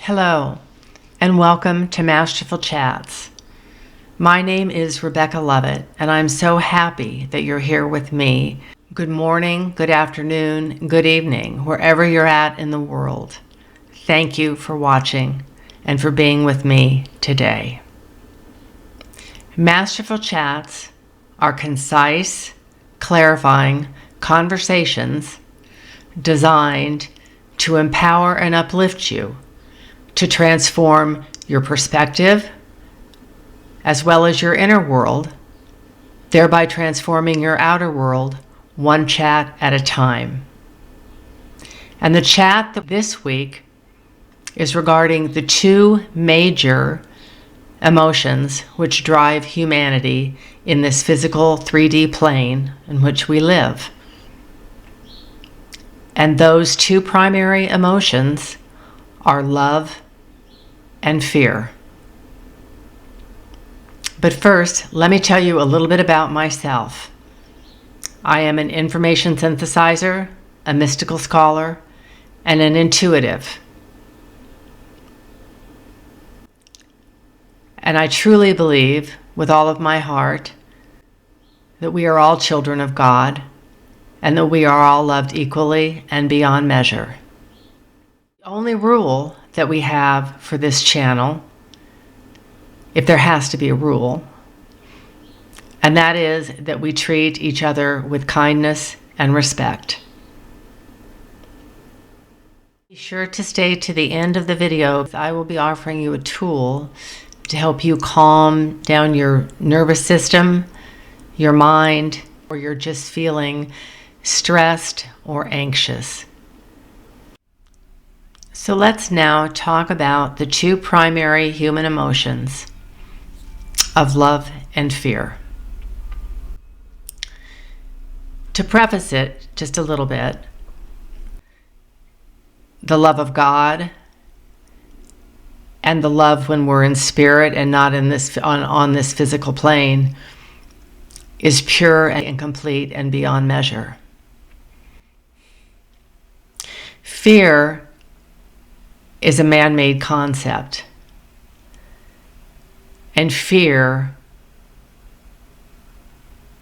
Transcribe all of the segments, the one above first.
Hello, and welcome to Masterful Chats. My name is Rebecca Lovett, and I'm so happy that you're here with me. Good morning, good afternoon, good evening, wherever you're at in the world. Thank you for watching and for being with me today. Masterful Chats are concise, clarifying conversations designed to empower and uplift you, to transform your perspective as well as your inner world, thereby transforming your outer world one chat at a time. And the chat this week is regarding the two major emotions which drive humanity in this physical 3D plane in which we live. And those two primary emotions are love and fear. But first, let me tell you a little bit about myself. I am an information synthesizer, a mystical scholar, and an intuitive. And I truly believe, with all of my heart, that we are all children of God, and that we are all loved equally and beyond measure. The only rule that we have for this channel, if there has to be a rule, and that is that we treat each other with kindness and respect. Be sure to stay to the end of the video. I will be offering you a tool to help you calm down your nervous system, your mind, or you're just feeling stressed or anxious. So let's now talk about the two primary human emotions of love and fear. To preface it just a little bit, the love of God and the love when we're in spirit and not in this on this physical plane is pure and complete and beyond measure. Fear is a man-made concept. And fear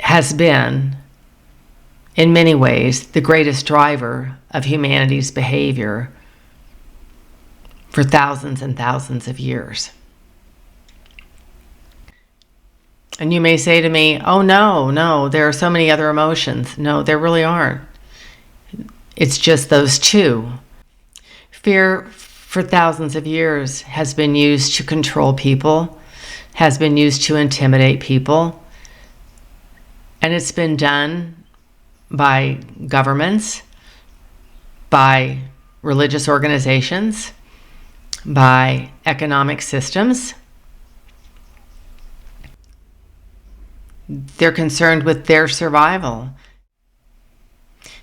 has been, in many ways, the greatest driver of humanity's behavior for thousands and thousands of years. And you may say to me, oh no, there are so many other emotions. No, there really aren't. It's just those two. Fear for thousands of years has been used to control people, has been used to intimidate people, and it's been done by governments, by religious organizations, by economic systems. They're concerned with their survival.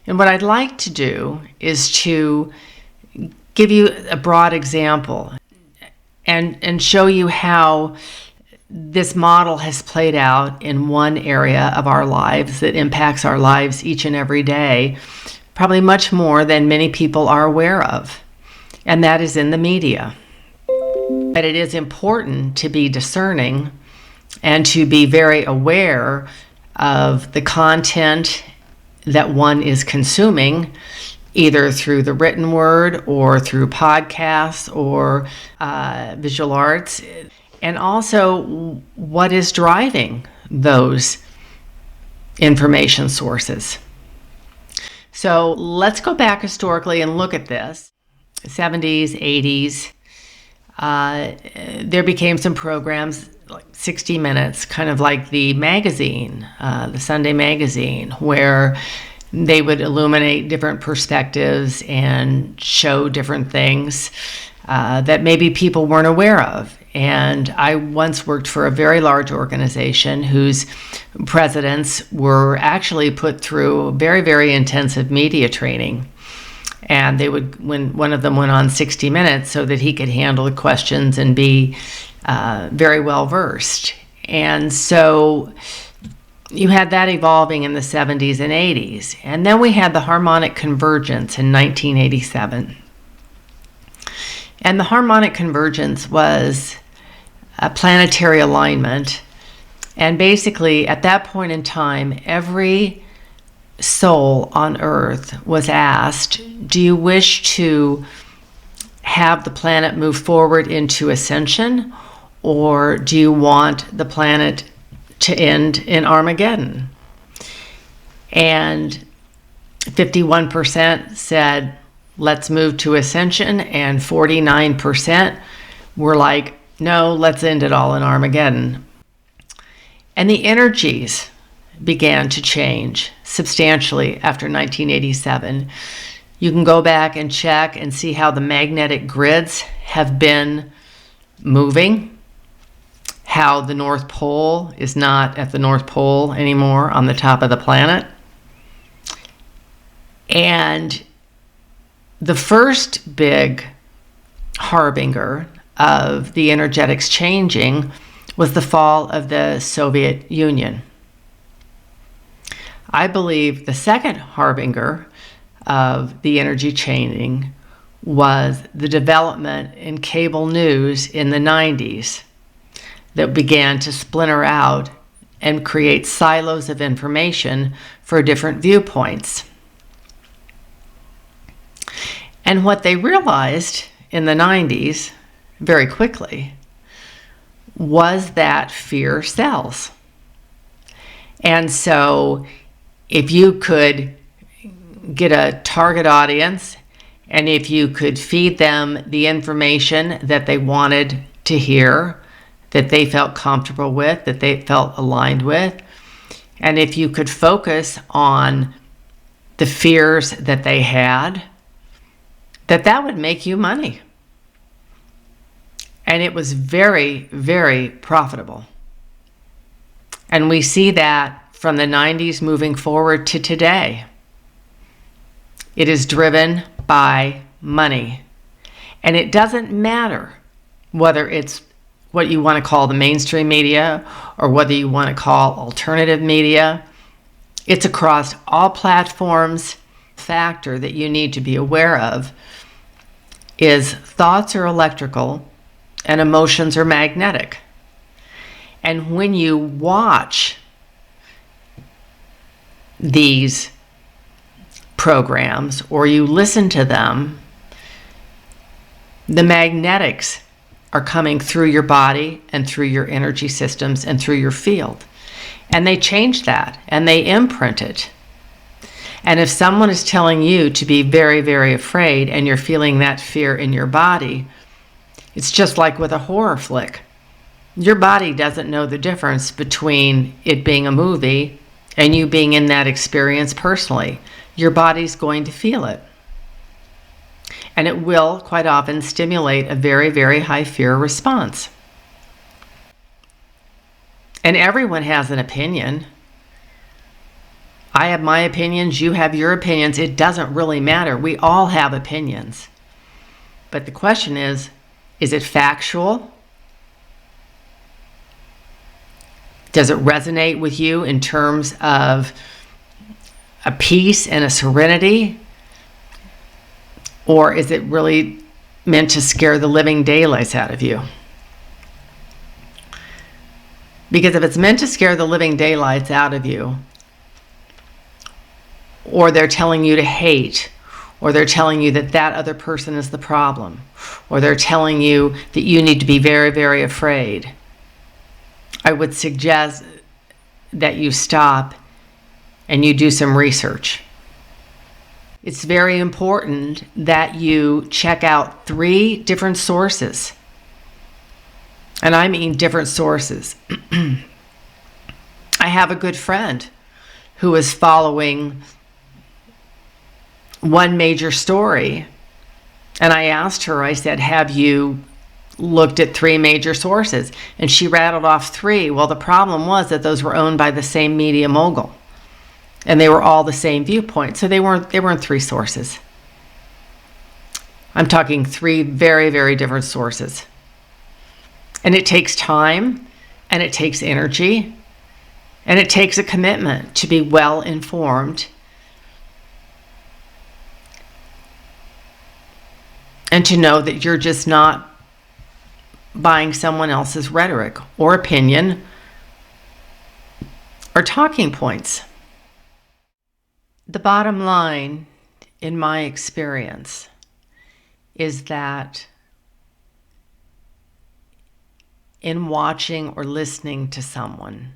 And what I'd like to do is to give you a broad example and show you how this model has played out in one area of our lives that impacts our lives each and every day, probably much more than many people are aware of, and that is in the media. But it is important to be discerning and to be very aware of the content that one is consuming, either through the written word or through podcasts or visual arts, and also what is driving those information sources. So let's go back historically and look at this. 70s, 80s, there became some programs like 60 Minutes, kind of like the magazine, the Sunday magazine, where they would illuminate different perspectives and show different things that maybe people weren't aware of. And I once worked for a very large organization whose presidents were actually put through very, very intensive media training. And they would, when one of them went on 60 Minutes so that he could handle the questions and be very well versed. And so you had that evolving in the 70s and 80s. And then we had the harmonic convergence in 1987. And the harmonic convergence was a planetary alignment. And basically, at that point in time, every soul on Earth was asked, do you wish to have the planet move forward into ascension, or do you want the planet to end in Armageddon? And 51% said, let's move to ascension, and 49% were like, no, let's end it all in Armageddon. And the energies began to change substantially after 1987. You can go back and check and see how the magnetic grids have been moving, how the North Pole is not at the North Pole anymore on the top of the planet. And the first big harbinger of the energetics changing was the fall of the Soviet Union. I believe the second harbinger of the energy changing was the development in cable news in the 90s that began to splinter out and create silos of information for different viewpoints. And what they realized in the 90s very quickly was that fear sells. And so if you could get a target audience, and if you could feed them the information that they wanted to hear, that they felt comfortable with, that they felt aligned with, and if you could focus on the fears that they had, that would make you money. And it was very, very profitable. And we see that from the 90s moving forward to today. It is driven by money. And it doesn't matter whether it's what you want to call the mainstream media or whether you want to call alternative media. It's across all platforms. Factor that you need to be aware of is thoughts are electrical and emotions are magnetic. And when you watch these programs or you listen to them, the magnetics are coming through your body and through your energy systems and through your field. And they change that and they imprint it. And if someone is telling you to be very, very afraid and you're feeling that fear in your body, it's just like with a horror flick. Your body doesn't know the difference between it being a movie and you being in that experience personally. Your body's going to feel it. And it will quite often stimulate a very, very high fear response. And everyone has an opinion. I have my opinions, you have your opinions. It doesn't really matter. We all have opinions. But the question is it factual? Does it resonate with you in terms of a peace and a serenity? Or is it really meant to scare the living daylights out of you? Because if it's meant to scare the living daylights out of you, or they're telling you to hate, or they're telling you that that other person is the problem, or they're telling you that you need to be very, very afraid, I would suggest that you stop and you do some research. It's very important that you check out 3 different sources. And I mean different sources. I have a good friend who is following one major story. And I asked her, I said, have you looked at 3 major sources? And she rattled off 3. Well, the problem was that those were owned by the same media mogul. And they were all the same viewpoint. So they weren't 3 sources. I'm talking 3 very, very different sources. And it takes time, and it takes energy, and it takes a commitment to be well informed And to know that you're just not buying someone else's rhetoric or opinion or talking points. The bottom line, in my experience, is that in watching or listening to someone,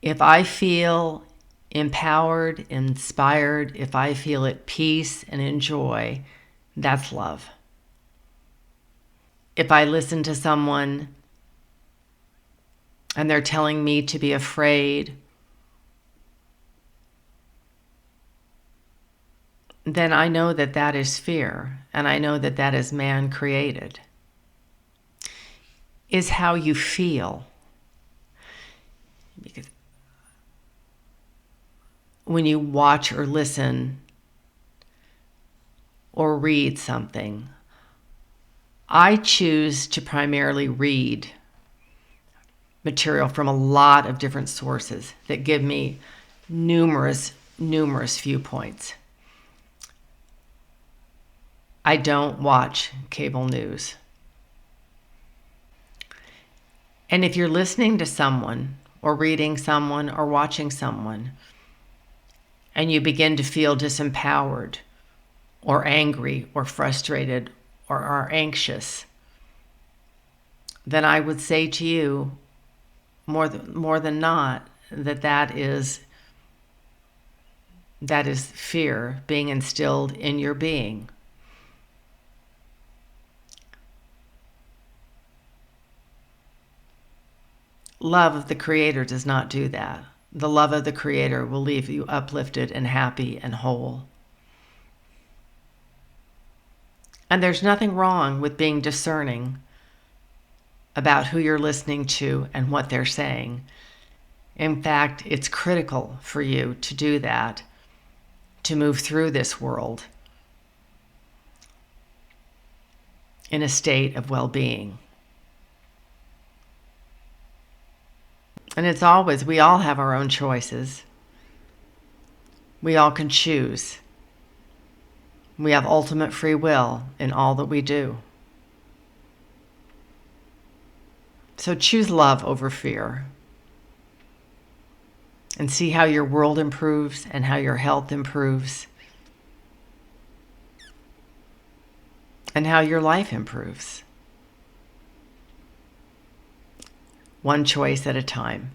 if I feel empowered, inspired, if I feel at peace and in joy, that's love. If I listen to someone and they're telling me to be afraid, then I know that that is fear, and I know that that is man-created. Is how you feel. Because when you watch or listen or read something, I choose to primarily read material from a lot of different sources that give me numerous viewpoints. I don't watch cable news. And if you're listening to someone or reading someone or watching someone and you begin to feel disempowered or angry or frustrated or are anxious, then I would say to you more than not that is fear being instilled in your being. Love of the Creator does not do that. The love of the Creator will leave you uplifted and happy and whole. And there's nothing wrong with being discerning about who you're listening to and what they're saying. In fact, it's critical for you to do that, to move through this world in a state of well-being. And it's always, we all have our own choices. We all can choose. We have ultimate free will in all that we do. So choose love over fear. And see how your world improves and how your health improves. And how your life improves. One choice at a time.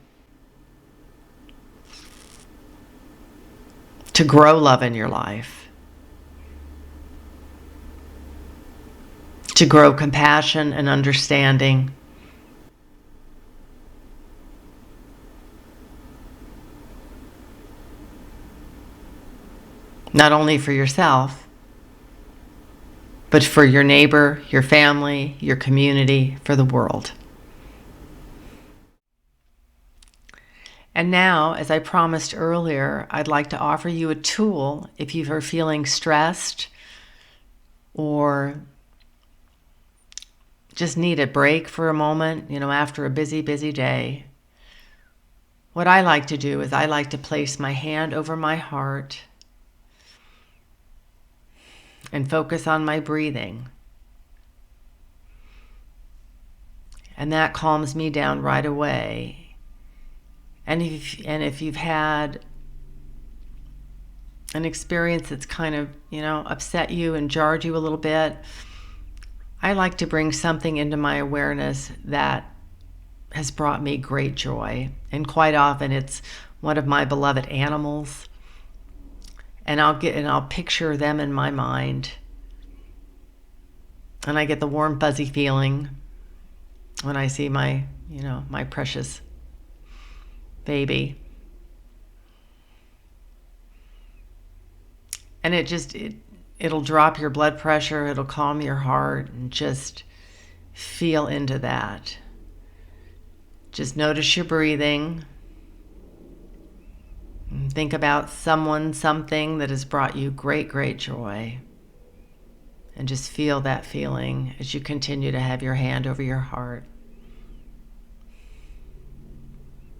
To grow love in your life. To grow compassion and understanding. Not only for yourself, but for your neighbor, your family, your community, for the world. And now, as I promised earlier, I'd like to offer you a tool if you are feeling stressed or just need a break for a moment, after a busy day. What I like to do is I like to place my hand over my heart and focus on my breathing. And that calms me down right away. And if you've had an experience that's kind of, upset you and jarred you a little bit, I like to bring something into my awareness that has brought me great joy. And quite often it's one of my beloved animals. And I'll picture them in my mind. And I get the warm, fuzzy feeling when I see my precious baby. And it'll drop your blood pressure, it'll calm your heart, and just feel into that. Just notice your breathing. And think about something that has brought you great joy. And just feel that feeling as you continue to have your hand over your heart.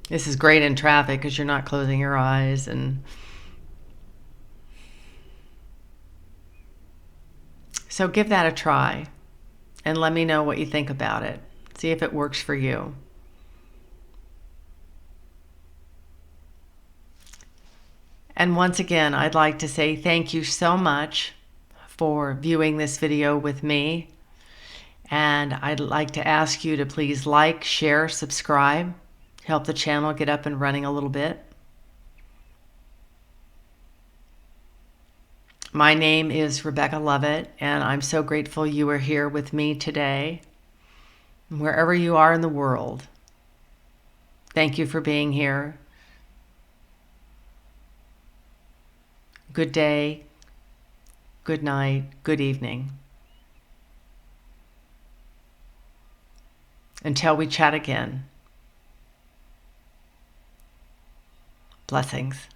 This is great in traffic because you're not closing your eyes. So give that a try and let me know what you think about it. See if it works for you. And once again, I'd like to say thank you so much for viewing this video with me. And I'd like to ask you to please like, share, subscribe, help the channel get up and running a little bit. My name is Rebecca Lovett, and I'm so grateful you are here with me today, wherever you are in the world. Thank you for being here. Good day, good night, good evening. Until we chat again. Blessings.